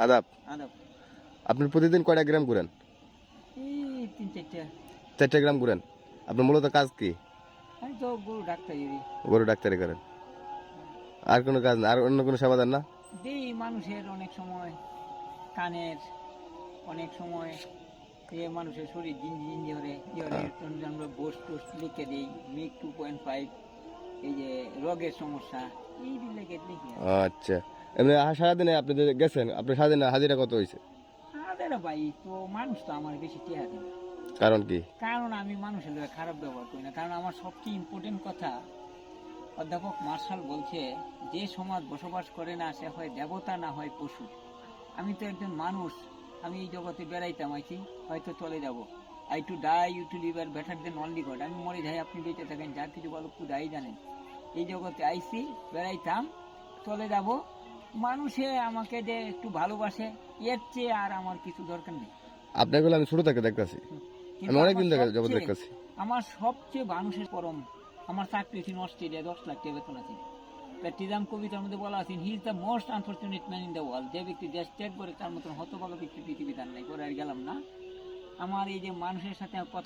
আদাব। আদাব। আপনি প্রতিদিন কয়টা গ্রাম ঘুরেন? এই 3-4টা। 4টা গ্রাম ঘুরেন। আপনার মূলত কাজ কি? আমি তো গরু ডাক্তারি দিই। গরু ডাক্তারি করেন। আর কোনো কাজ না? আর অন্য কোনো সেবা দেন না? দিই মানুষের অনেক সময় কানের, অনেক সময় মানুষের শরীর জিঞ্জি ধরে আমরা বোস টোস্ট লিখে দিই, মিক 2.5, এই যে রোগের সমস্যা এই রিলেটেড লিখি। আচ্ছা, এমনি সারাদিনে আপনি যে গেছেন, আপনার সারাদিনে হাজিরা কত হয়েছে? আরে ভাই, তো মানুষ তো আমার বেশি টেহা দেয় না। কারণ কি? কারণ আমি মানুষের লোক খারাপ ব্যবহার করি না। কারণ আমার সবচেয়ে ইম্পর্টেন্ট কথা, অধ্যাপক মার্শাল বলছে, যে সমাজ বসবাস করে না সে হয় দেবতা না হয় পশু। আমি তো একজন মানুষ, আমি এই জগতে বেড়াইতাম আইছি, হয়তো চলে যাব। I to die you to live are better then only God. আমি মরে যাই, আপনি বেঁচে থাকেন, যার কিছু ভালো খুদাই জানেন। এই জগতে আইছি, বেড়াইতাম, চলে যাব। মানুষে আমাকে যে একটু ভালোবাসে, এর চেয়ে আর আমার কিছু দরকার নেই। আপনাগুলো আমি ছোট থেকে দেখতেছি, আমি অনেকদিন থেকে জগৎ দেখতেছি। আমার সবচেয়ে মানুষের পরম, আমার চাকরি ছিল অস্ট্রেলিয়া, 10 লাখ টাকা বেতন আছে। প্যাট্রিজাম কবিতার মধ্যে বলা আছে, he is the most unfortunate man in the world. যে ব্যক্তি দেশ ত্যাগ করে তার মতন হতভাগা ব্যক্তি পৃথিবীতে আর নাই। পরে আর গেলাম না। আমার এই যে মানুষের সাথে কথা